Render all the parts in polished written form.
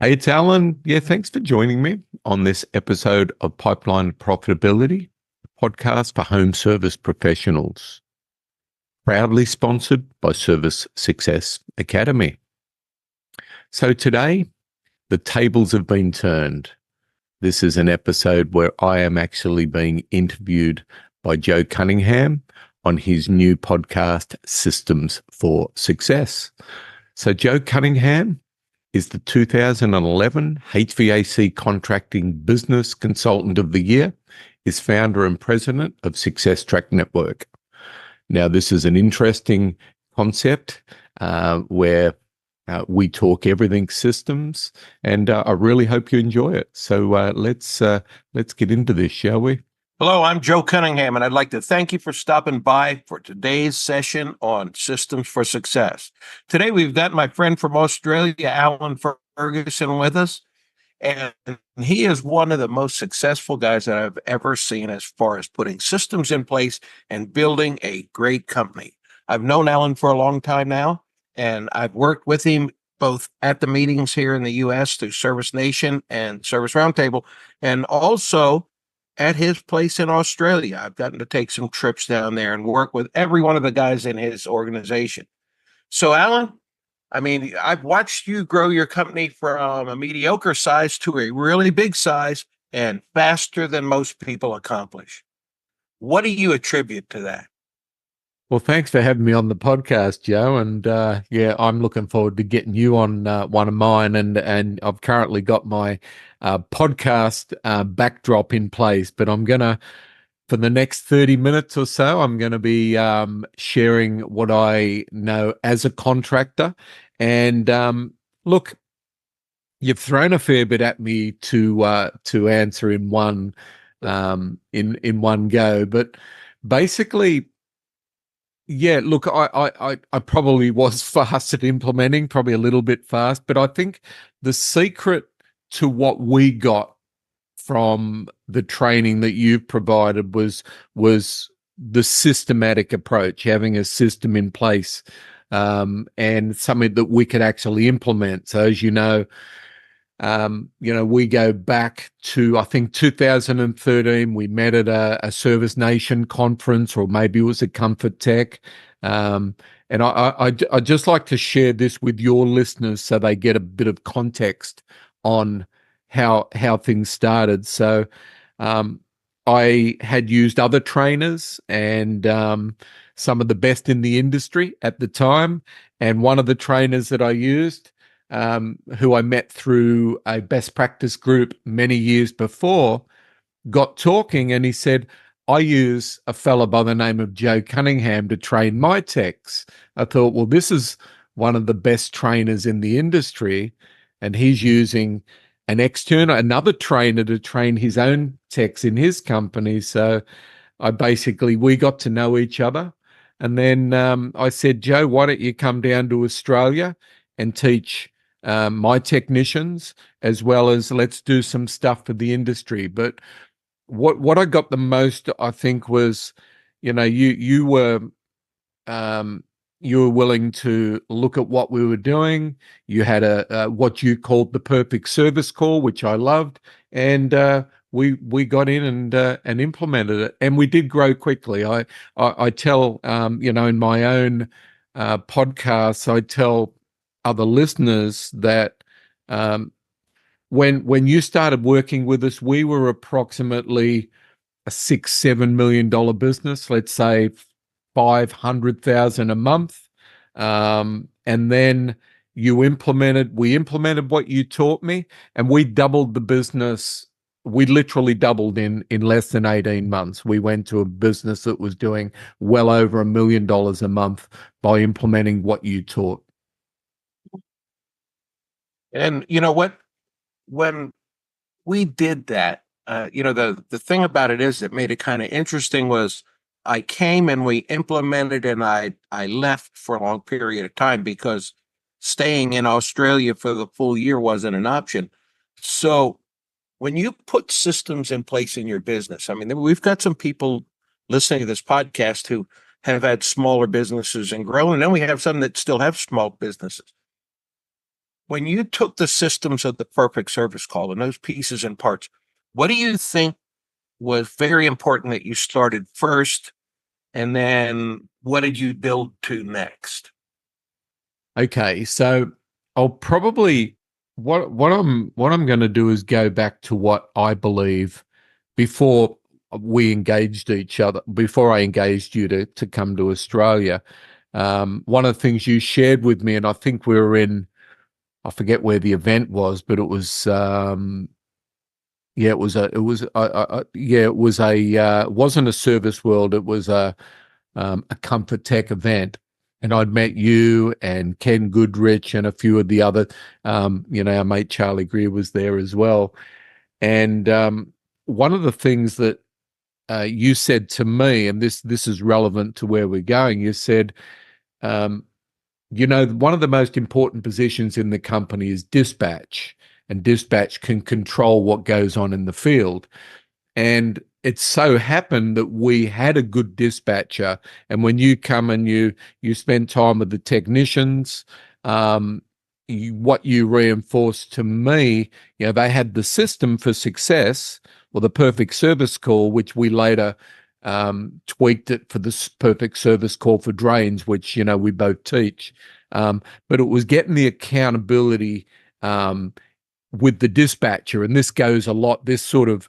Hey, it's Allan. Yeah, thanks for joining me on this episode of Pipeline Profitability, a podcast for home service professionals, proudly sponsored by Service Success Academy. So today, the tables have been turned. This is an episode where I am actually being interviewed by Joe Cunningham on his new podcast, Systems for Success. So Joe Cunningham is the 2011 HVAC Contracting Business Consultant of the Year, is founder and president of Success Track Network. Now, this is an interesting concept where we talk everything systems, and I really hope you enjoy it. So let's get into this, shall we? Hello, I'm Joe Cunningham, and I'd like to thank you for stopping by for today's session on Systems for Success. Today, we've got my friend from Australia, Allan Ferguson, with us, and he is one of the most successful guys that I've ever seen as far as putting systems in place and building a great company. I've known Allan for a long time now, and I've worked with him both at the meetings here in the U.S. through Service Nation and Service Roundtable, and also at his place in Australia. I've gotten to take some trips down there and work with every one of the guys in his organization. So, Allan, I mean, I've watched you grow your company from a mediocre size to a really big size and faster than most people accomplish. What do you attribute to that? Well, thanks for having me on the podcast, Joe. And yeah, I'm looking forward to getting you on one of mine. And I've currently got my podcast backdrop in place, but I'm gonna, for the next 30 minutes or so, I'm going to be sharing what I know as a contractor. And look, you've thrown a fair bit at me to answer in one in one go, but basically. Yeah, look, I probably was fast at implementing, probably a little bit fast, but I think the secret to what we got from the training that you've provided was the systematic approach, having a system in place, and something that we could actually implement. So as we go back to, I think, 2013. We met at a Service Nation conference, or maybe it was a Comfort Tech. And I just like to share this with your listeners so they get a bit of context on how things started. So I had used other trainers and some of the best in the industry at the time. And one of the trainers that I used, who I met through a best practice group many years before, got talking, and he said, I use a fella by the name of Joe Cunningham to train my techs. I thought, well, this is one of the best trainers in the industry, and he's using another trainer to train his own techs in his company. So we got to know each other. And then I said, Joe, why don't you come down to Australia and teach my technicians, as well as let's do some stuff for the industry. But what I got the most, I think, was, you were willing to look at what we were doing. You had a what you called the perfect service call, which I loved, and we got in and implemented it, and we did grow quickly. I tell in my own podcasts, I tell other listeners that when you started working with us, we were approximately a $6-7 million business, let's say 500,000 a month, and then we implemented what you taught me, and we doubled the business. We literally doubled in less than 18 months. We went to a business that was doing well over $1 million a month by implementing what you taught. And you know what? When we did that, the thing about it is that made it kind of interesting was I came and we implemented, and I left for a long period of time because staying in Australia for the full year wasn't an option. So when you put systems in place in your business, I mean, we've got some people listening to this podcast who have had smaller businesses and grown, and then we have some that still have small businesses. when you took the systems of the perfect service call and those pieces and parts, what do you think was very important that you started first? And then what did you build to next? Okay, so I'll probably what I'm going to do is go back to what I believe before we engaged each other, before I engaged you to come to Australia. One of the things you shared with me, and I think we were in, I forget where the event was, but it was yeah, it wasn't a Service World, it was a comfort tech event. And I'd met you and Ken Goodrich and a few of the other, our mate Charlie Greer was there as well. And one of the things that you said to me, and this is relevant to where we're going, you said, um, one of the most important positions in the company is dispatch, and dispatch can control what goes on in the field. And it so happened that we had a good dispatcher. And when you come and you spend time with the technicians, what you reinforced to me, they had the system for success, or the perfect service call, which we later tweaked it for the perfect service call for drains, which we both teach. But it was getting the accountability with the dispatcher, and this goes a lot. This sort of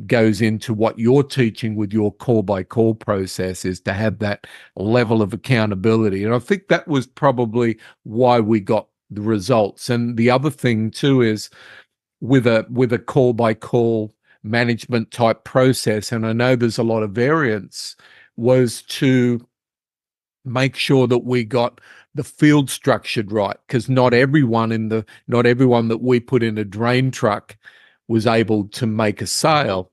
goes into what you're teaching with your call by call process, is to have that level of accountability. And I think that was probably why we got the results. And the other thing too is with a call by call management type process, and I know there's a lot of variance, was to make sure that we got the field structured right, because not everyone that we put in a drain truck was able to make a sale.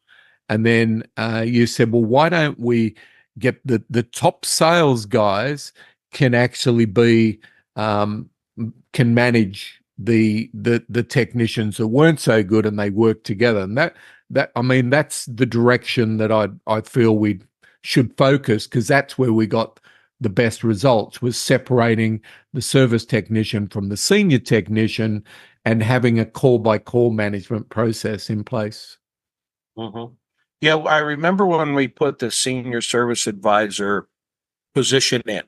And then you said, well, why don't we get the top sales guys can actually be can manage the technicians that weren't so good, and they work together. And that's the direction that I feel we should focus, because that's where we got the best results, was separating the service technician from the senior technician and having a call by call management process in place. Mm-hmm. Yeah, I remember when we put the senior service advisor position in,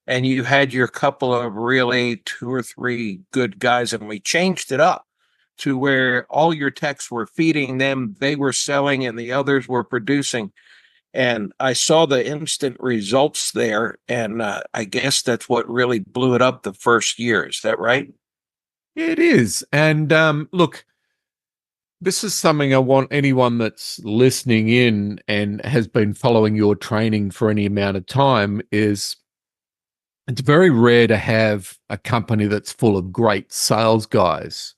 and you had your couple of really two or three good guys, and we changed it up to where all your techs were feeding them, they were selling, and the others were producing. And I saw the instant results there, and I guess that's what really blew it up the first year. Is that right? It is. And look, this is something I want anyone that's listening in and has been following your training for any amount of time, is it's very rare to have a company that's full of great sales guys.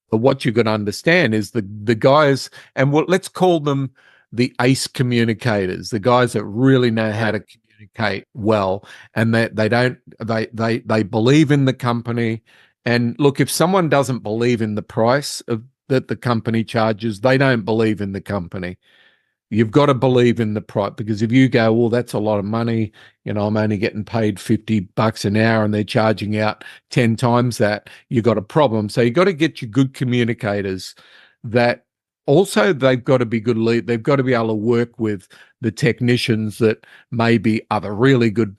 But what you're going to understand is the guys, and let's call them the ace communicators, the guys that really know how to communicate well, and that they believe in the company. And look, if someone doesn't believe in the price that the company charges, they don't believe in the company. You've got to believe in the price, because if you go, well, that's a lot of money, I'm only getting paid $50 an hour and they're charging out 10 times that, you've got a problem. So you've got to get your good communicators that also, they've got to be good lead. They've got to be able to work with the technicians that maybe are the really good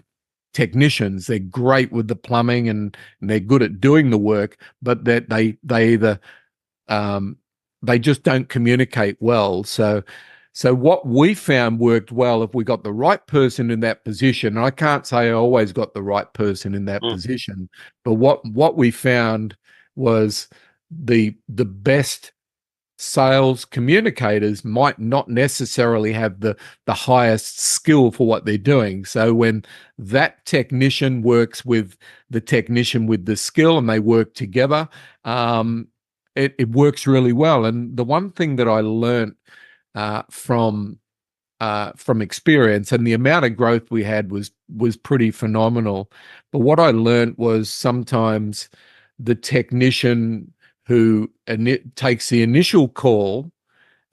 technicians. They're great with the plumbing and they're good at doing the work, but that they either they just don't communicate well. So what we found worked well, if we got the right person in that position, and I can't say I always got the right person in that position, but what we found was the best sales communicators might not necessarily have the highest skill for what they're doing. So when that technician works with the technician with the skill and they work together, it works really well. And the one thing that I learned from experience, and the amount of growth we had was pretty phenomenal. But what I learned was sometimes the technician who takes the initial call,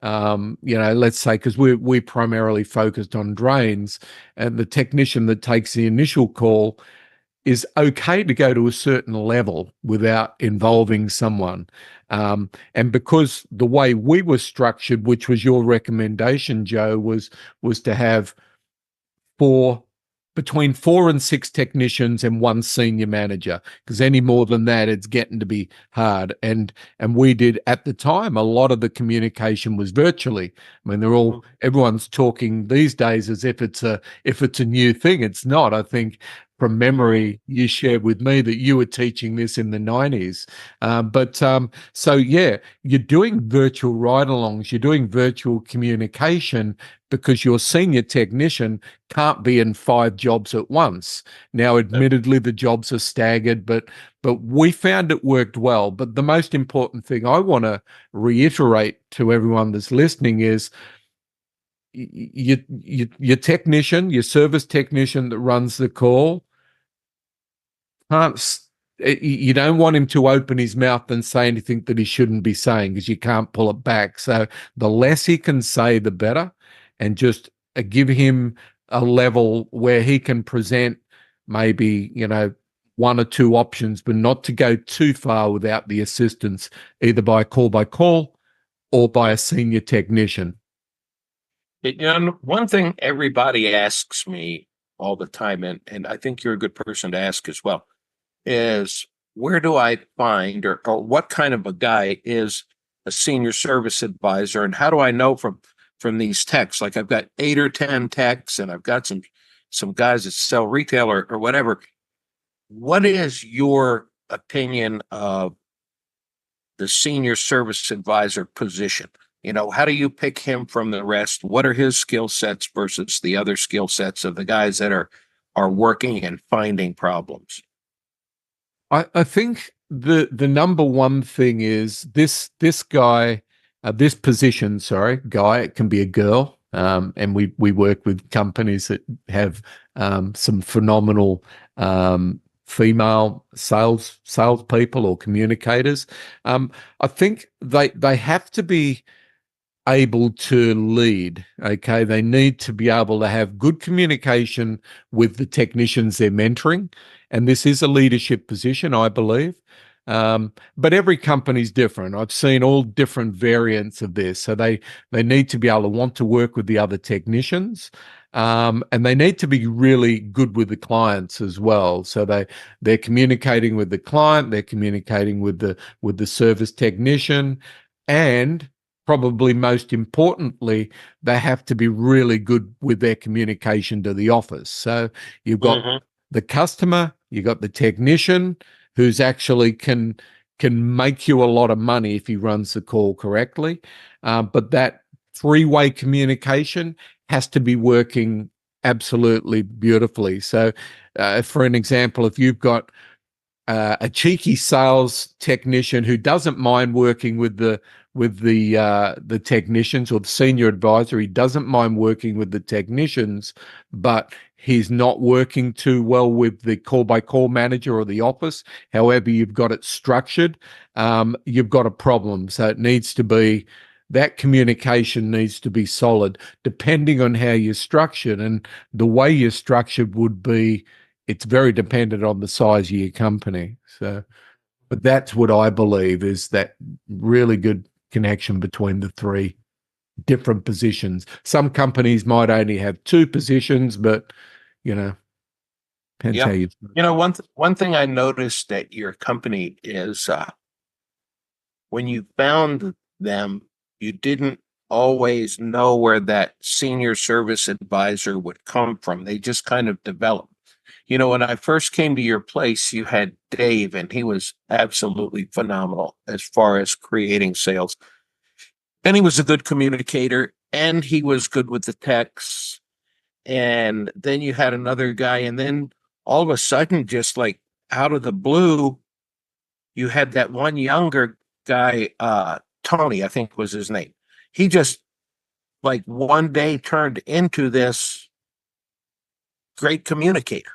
let's say, because we primarily focused on drains, and the technician that takes the initial call is okay to go to a certain level without involving someone. And because the way we were structured, which was your recommendation, Joe, was to have four between 4 and 6 technicians and 1 senior manager, because any more than that, it's getting to be hard. And we did at the time, a lot of the communication was virtually. I mean, everyone's talking these days as if it's a new thing. It's not. I think from memory, you shared with me that you were teaching this in the 90s. So yeah, you're doing virtual ride-alongs, you're doing virtual communication because your senior technician can't be in 5 jobs at once. Now, admittedly, the jobs are staggered, but we found it worked well. But the most important thing I want to reiterate to everyone that's listening is your technician, your service technician that runs the call, you don't want him to open his mouth and say anything that he shouldn't be saying, because you can't pull it back. So the less he can say, the better, and just give him a level where he can present maybe, 1 or 2 options, but not to go too far without the assistance, either by call or by a senior technician. One thing everybody asks me all the time, and I think you're a good person to ask as well, is where do I find or what kind of a guy is a senior service advisor, and how do I know from these techs? Like, I've got 8 or 10 techs, and I've got some guys that sell retail or whatever. What is your opinion of the senior service advisor position? How do you pick him from the rest? What are his skill sets versus the other skill sets of the guys that are working and finding problems? I think the number one thing is this guy, this position, guy, it can be a girl. And we work with companies that have some phenomenal female salespeople or communicators. I think they have to be able to lead. Okay, they need to be able to have good communication with the technicians they're mentoring, and this is a leadership position, I believe. But every company's different. I've seen all different variants of this. So they need to be able to want to work with the other technicians, and they need to be really good with the clients as well. So they're communicating with the client, they're communicating with the service technician, and probably most importantly, they have to be really good with their communication to the office. So you've got the customer, you've got the technician who's actually can make you a lot of money if he runs the call correctly. But that 3-way communication has to be working absolutely beautifully. So for an example, if you've got a cheeky sales technician who doesn't mind working with the technicians, or the senior advisor, he doesn't mind working with the technicians, but he's not working too well with the call-by-call manager or the office. However you've got it structured, you've got a problem. So it needs to be, that communication needs to be solid, depending on how you're structured. And the way you're structured would be, it's very dependent on the size of your company. So, but that's what I believe is that really good connection between the 3 different positions. Some companies might only have 2 positions, but depends how you. One thing I noticed at your company is when you found them, you didn't always know where that senior service advisor would come from. They just kind of developed. When I first came to your place, you had Dave, and he was absolutely phenomenal as far as creating sales. And he was a good communicator, and he was good with the techs. And then you had another guy, and then all of a sudden, just like out of the blue, you had that one younger guy, Tony, I think was his name. He just, like, one day turned into this great communicator.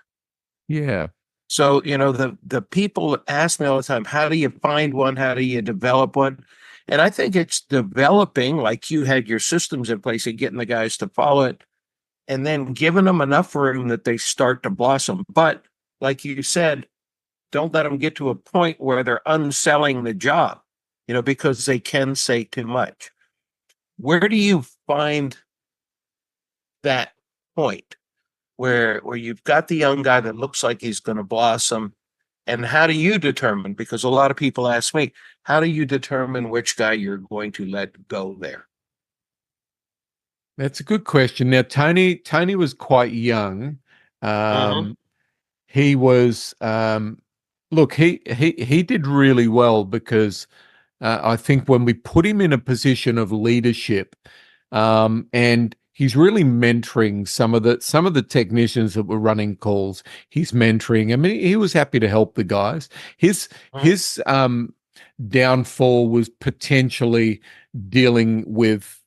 Yeah. So, the people ask me all the time, how do you find one? How do you develop one? And I think it's developing, like you had your systems in place, and getting the guys to follow it, and then giving them enough room that they start to blossom. But like you said, don't let them get to a point where they're unselling the job, because they can say too much. Where do you find that point where you've got the young guy that looks like he's going to blossom? And how do you determine? Because a lot of people ask me, how do you determine which guy you're going to let go there? That's a good question. Now, Tony was quite young. Mm-hmm. He was look, he did really well because I think when we put him in a position of leadership, and he's really mentoring some of the technicians that were running calls. He's mentoring. I mean, he was happy to help the guys. His downfall was potentially dealing with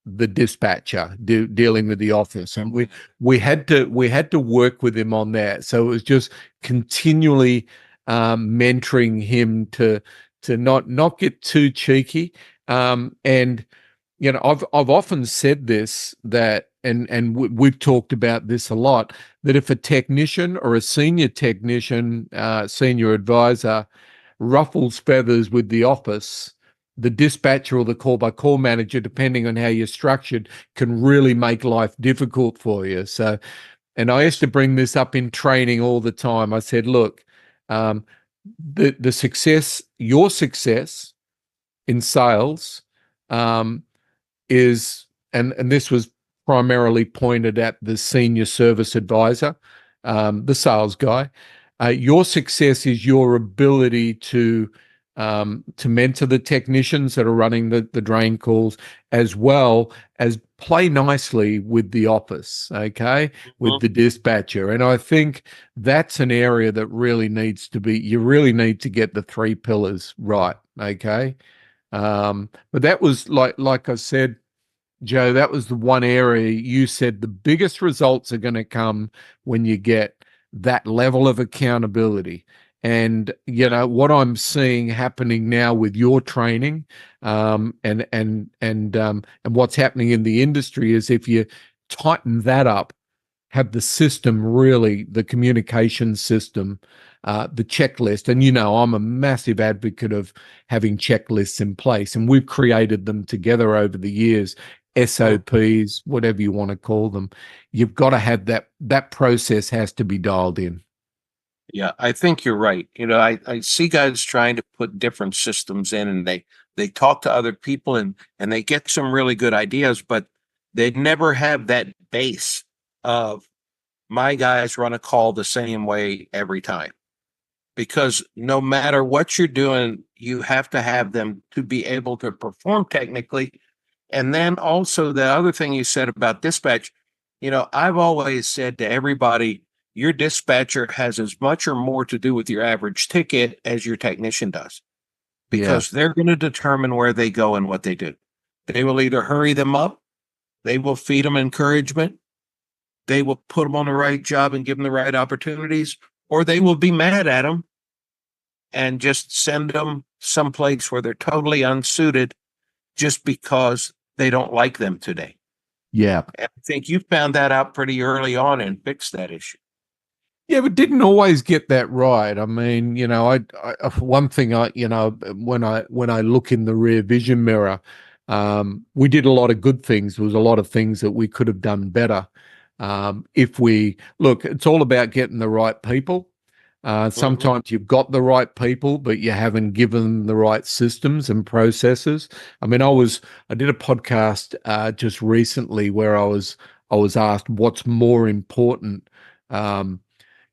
the dispatcher, dealing with the office, and we had to work with him on that. So it was just continually mentoring him to not get too cheeky. And I've often said this, that we've talked about this a lot, that if a technician or a senior technician, senior advisor ruffles feathers with the office, the dispatcher or the call by call manager, depending on how you're structured, can really make life difficult for you. So, and I used to bring this up in training all the time. I said, look, um, your success in sales, is, and this was primarily pointed at the senior service advisor, the sales guy. Your success is your ability to mentor the technicians that are running the drain calls, as well as play nicely with the office, okay, with the dispatcher. And I think that's an area that really needs to be, you really need to get the three pillars right, okay? But that was like I said, Joe, that was the one area you said the biggest results are going to come when you get that level of accountability. And what I'm seeing happening now with your training, and what's happening in the industry, is if you tighten that up, have the system, really the communication system, the checklist. And I'm a massive advocate of having checklists in place, and we've created them together over the years. SOPs, whatever you want to call them. You've got to have that process has to be dialed in. Yeah, I think you're right. I see guys trying to put different systems in, and they talk to other people, and they get some really good ideas, but they never have that base of, my guys run a call the same way every time. Because no matter what you're doing, you have to have them to be able to perform technically. And then also the other thing you said about dispatch, I've always said to everybody, your dispatcher has as much or more to do with your average ticket as your technician does, Yeah. because they're going to determine where they go and what they do. They will either hurry them up, they will feed them encouragement, they will put them on the right job and give them the right opportunities, or they will be mad at them and just send them someplace where they're totally unsuited just because they don't like them today. Yeah. And I think you found that out pretty early on and fixed that issue. Yeah, but didn't always get that right. I mean, one thing when I look in the rear vision mirror, we did a lot of good things. There was a lot of things that we could have done better. If we look, it's all about getting the right people. Sometimes you've got the right people, but you haven't given them the right systems and processes. I mean, I did a podcast just recently where I was asked what's more important,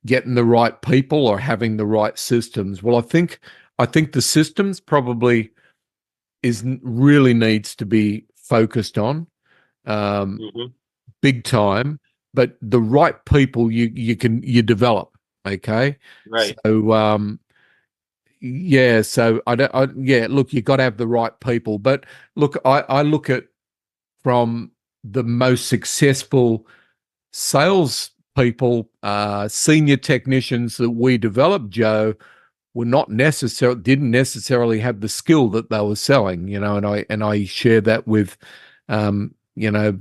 getting the right people or having the right systems. Well, I think the systems probably really needs to be focused on, um, big time, but the right people you develop. Okay. Right. So yeah, so yeah, look, you got to have the right people. But look, I look at, from the most successful sales people, senior technicians that we developed, Joe, didn't necessarily have the skill that they were selling, and I share that with, um, you know,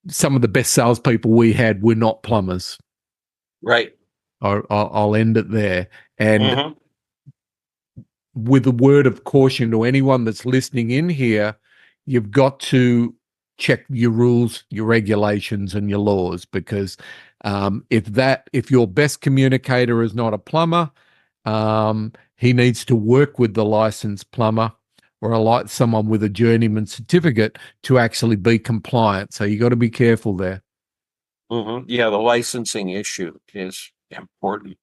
some of the best salespeople we had were not plumbers. Right. I'll end it there. And Mm-hmm. with a word of caution to anyone that's listening in here, you've got to check your rules, your regulations, and your laws, because if your best communicator is not a plumber, he needs to work with the licensed plumber or someone with a journeyman certificate to actually be compliant. So you got to be careful there. Mm-hmm. Yeah, the licensing issue is important.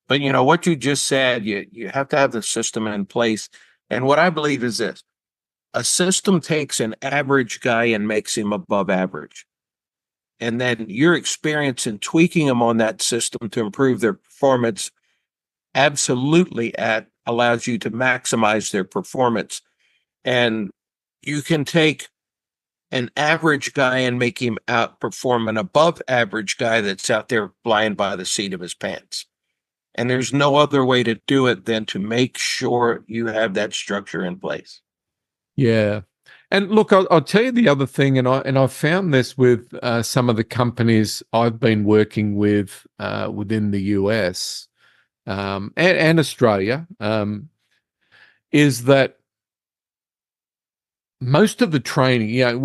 But you know what you just said, you have to have the system in place. And what I believe is this: a system takes an average guy and makes him above average. And then your experience in tweaking them on that system to improve their performance absolutely allows you to maximize their performance. And you can take an average guy and make him outperform an above average guy that's out there flying by the seat of his pants. And there's no other way to do it than to make sure you have that structure in place. Yeah. And look, I'll tell you the other thing, and I found this with some of the companies I've been working with within the US and Australia, is that most of the training,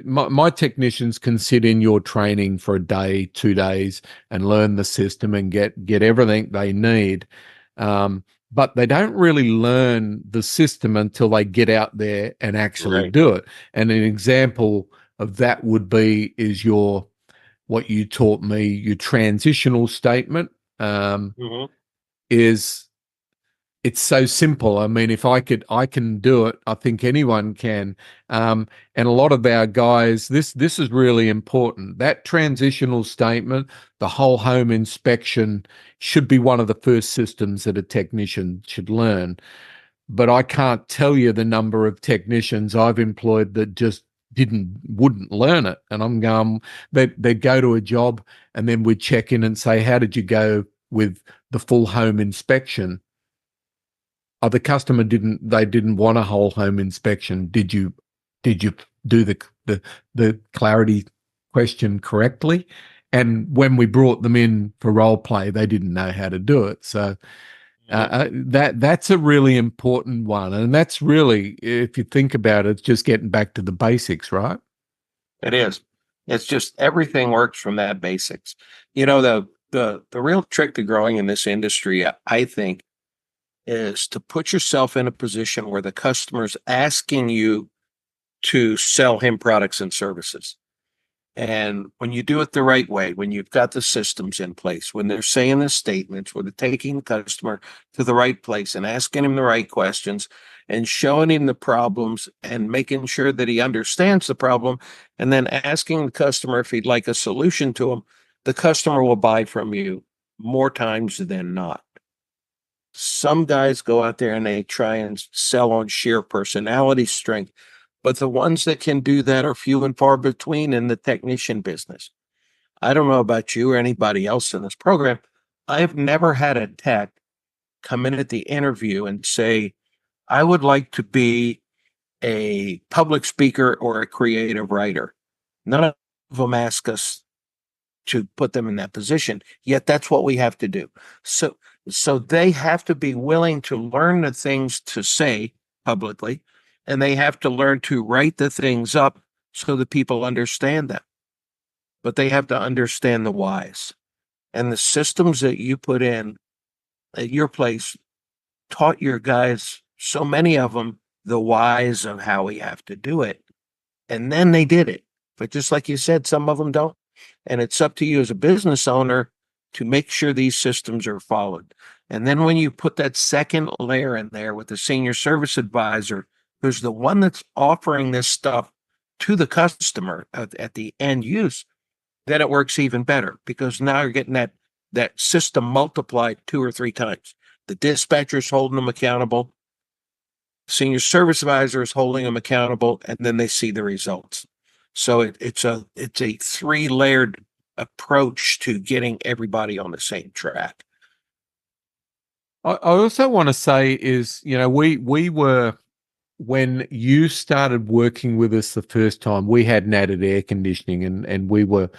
my technicians can sit in your training for a day, 2 days, and learn the system and get everything they need. But they don't really learn the system until they get out there and actually Right. do it. And an example of that is what you taught me, your transitional statement, Mm-hmm. is it's so simple. I mean, if I can do it. I think anyone can. And a lot of our guys, this is really important. That transitional statement, the whole home inspection, should be one of the first systems that a technician should learn. But I can't tell you the number of technicians I've employed that just wouldn't learn it. And I'm going, they'd go to a job and then we'd check in and say, how did you go with the full home inspection? Oh, the customer didn't want a whole home inspection. Did you do the clarity question correctly? And when we brought them in for role play, they didn't know how to do it. So that's a really important one. And that's really, if you think about it, it's just getting back to the basics, right? It is. It's just everything works from that basics. You know, the real trick to growing in this industry, I think, is to put yourself in a position where the customer's asking you to sell him products and services. And when you do it the right way, when you've got the systems in place, when they're saying the statements, when they're taking the customer to the right place and asking him the right questions and showing him the problems and making sure that he understands the problem, and then asking the customer if he'd like a solution to them, the customer will buy from you more times than not. Some guys go out there and they try and sell on sheer personality strength, but the ones that can do that are few and far between in the technician business. I don't know about you or anybody else in this program. I've never had a tech come in at the interview and say, I would like to be a public speaker or a creative writer. None of them ask us to put them in that position, yet that's what we have to do. So they have to be willing to learn the things to say publicly, and they have to learn to write the things up so that people understand them. But they have to understand the whys. And the systems that you put in at your place taught your guys, so many of them, the whys of how we have to do it. And then they did it. But just like you said, some of them don't. And it's up to you as a business owner to make sure these systems are followed. And then when you put that second layer in there with the senior service advisor, who's the one that's offering this stuff to the customer at the end use, then it works even better, because now you're getting that system multiplied 2 or 3 times. The dispatcher's holding them accountable, senior service advisor is holding them accountable, and then they see the results. So it's a 3-layered approach to getting everybody on the same track. I also want to say is, we were, when you started working with us the first time, we hadn't added air conditioning, and we were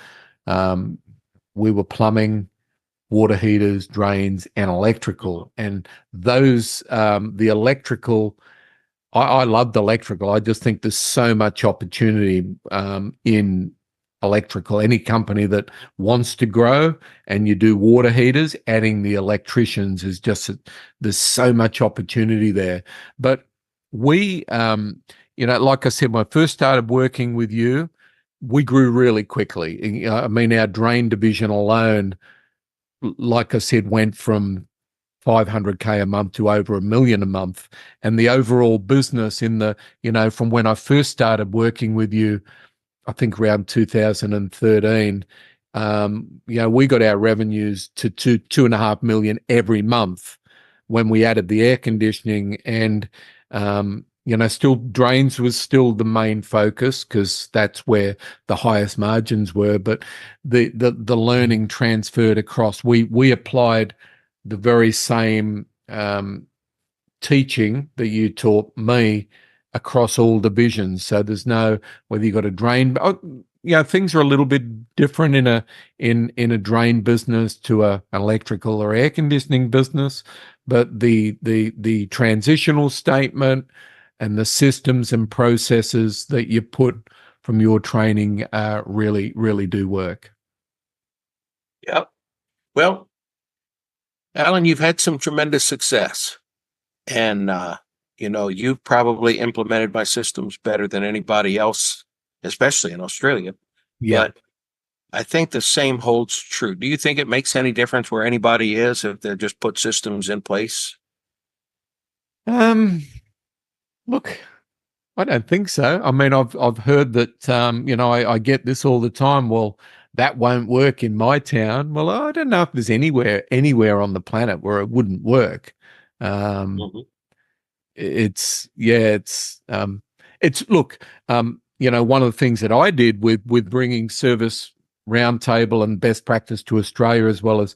plumbing, water heaters, drains, and electrical. And those, the electrical, I loved electrical. I just think there's so much opportunity in electrical. Any company that wants to grow and you do water heaters, adding the electricians is just, there's so much opportunity there. But we, like I said, when I first started working with you, we grew really quickly. I mean, our drain division alone, like I said, went from 500K a month to over $1 million a month. And the overall business from when I first started working with you, I think around 2013, we got our revenues to 2.5 million every month when we added the air conditioning. And still drains was still the main focus because that's where the highest margins were. But the learning transferred across. We applied the very same teaching that you taught me across all divisions. So there's no whether you got a drain. Things are a little bit different in a drain business to an electrical or air conditioning business, but the transitional statement and the systems and processes that you put from your training really do work. Yep. Well, Allan, you've had some tremendous success, and you've probably implemented my systems better than anybody else, especially in Australia. Yeah. But I think the same holds true. Do you think it makes any difference where anybody is if they just put systems in place? Look, I don't think so. I mean, I've heard that I get this all the time. Well, that won't work in my town. Well, I don't know if there's anywhere on the planet where it wouldn't work. Mhm. It's look, one of the things that I did with bringing service roundtable and best practice to Australia, as well as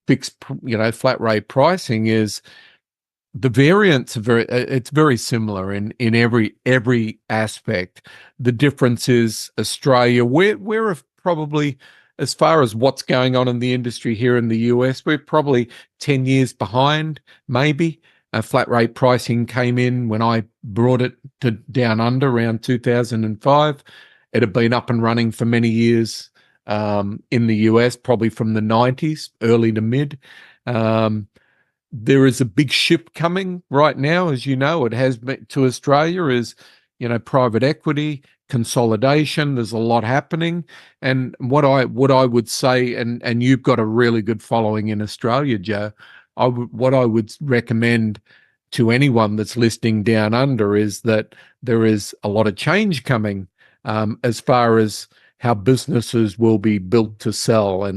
fixed, flat rate pricing, is the variants are it's very similar in every aspect. The difference is Australia, we're probably, as far as what's going on in the industry here in the US, we're probably 10 years behind, maybe. Flat rate pricing came in when I brought it to down under around 2005. It had been up and running for many years in the US, probably from the 90s, early to mid. There is a big shift coming right now, as you know, it has been to Australia, is, private equity, consolidation. There's a lot happening. And what I would say, and you've got a really good following in Australia, Joe, what I would recommend to anyone that's listening down under is that there is a lot of change coming as far as how businesses will be built to sell.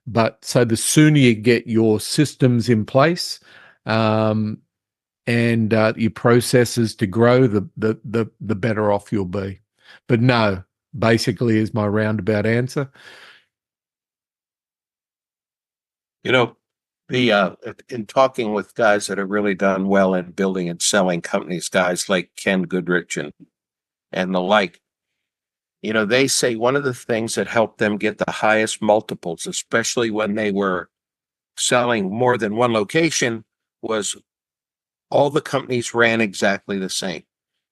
But so the sooner you get your systems in place and your processes to grow, the better off you'll be. But no, basically, is my roundabout answer. In talking with guys that have really done well in building and selling companies, guys like Ken Goodrich and the like, they say one of the things that helped them get the highest multiples, especially when they were selling more than one location, was all the companies ran exactly the same.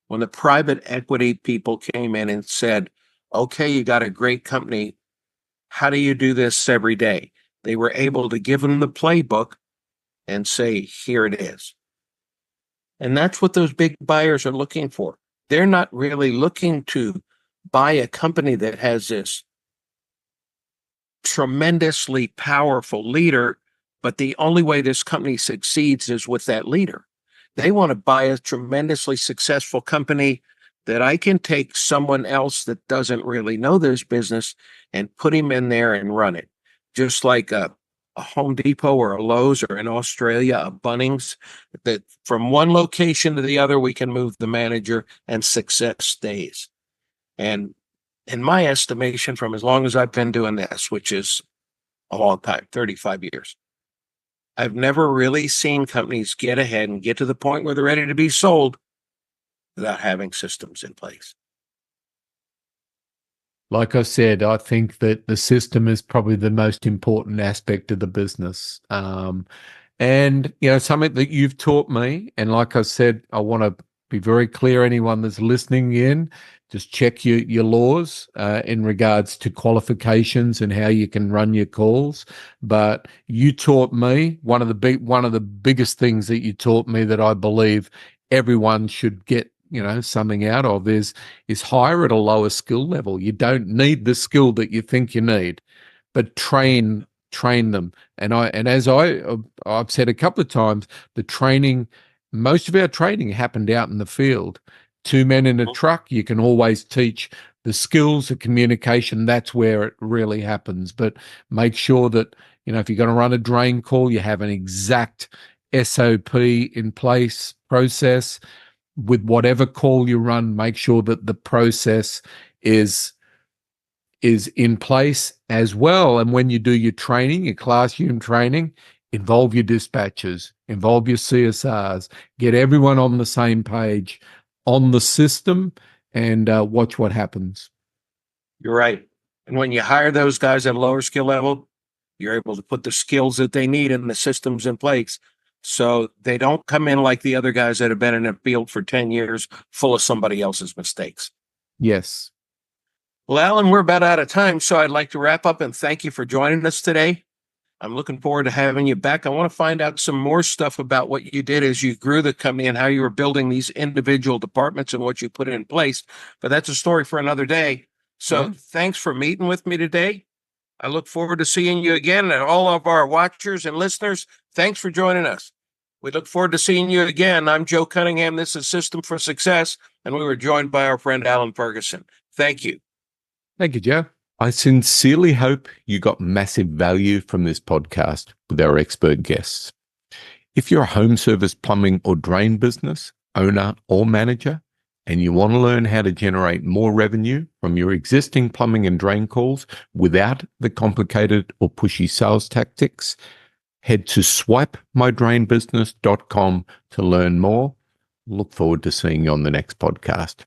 When the private equity people came in and said, okay, you got a great company, how do you do this every day? They were able to give them the playbook and say, here it is. And that's what those big buyers are looking for. They're not really looking to buy a company that has this tremendously powerful leader, but the only way this company succeeds is with that leader. They want to buy a tremendously successful company that I can take someone else that doesn't really know this business and put him in there and run it. Just like a Home Depot or a Lowe's, or in Australia, a Bunnings, that from one location to the other, we can move the manager and success stays. And in my estimation, from as long as I've been doing this, which is a long time, 35 years, I've never really seen companies get ahead and get to the point where they're ready to be sold without having systems in place. Like I said, I think that the system is probably the most important aspect of the business. And, something that you've taught me, and like I said, I want to be very clear, anyone that's listening in, just check your laws in regards to qualifications and how you can run your calls. But you taught me one of the biggest things that you taught me that I believe everyone should get something out of is hire at a lower skill level. You don't need the skill that you think you need, but train them. And as I've said a couple of times, most of our training happened out in the field. Two men in a truck, you can always teach the skills of communication. That's where it really happens. But make sure that, if you're going to run a drain call, you have an exact SOP in place, process. With whatever call you run, make sure that the process is in place as well. And when you do your training, your classroom training, involve your dispatchers, involve your CSRs, get everyone on the same page on the system, and watch what happens. You're right. And when you hire those guys at a lower skill level, you're able to put the skills that they need and the systems in place so they don't come in like the other guys that have been in the field for 10 years full of somebody else's mistakes. Yes. Well, Allan, we're about out of time, so I'd like to wrap up and thank you for joining us today. I'm looking forward to having you back. I want to find out some more stuff about what you did as you grew the company and how you were building these individual departments and what you put in place. But that's a story for another day. So Thanks for meeting with me today. I look forward to seeing you again, and all of our watchers and listeners, thanks for joining us. We look forward to seeing you again. I'm Joe Cunningham. This is System for Success, and we were joined by our friend Allan Ferguson. Thank you. Thank you, Joe. I sincerely hope you got massive value from this podcast with our expert guests. If you're a home service plumbing or drain business owner or manager, and you want to learn how to generate more revenue from your existing plumbing and drain calls without the complicated or pushy sales tactics, head to swipemydrainbusiness.com to learn more. Look forward to seeing you on the next podcast.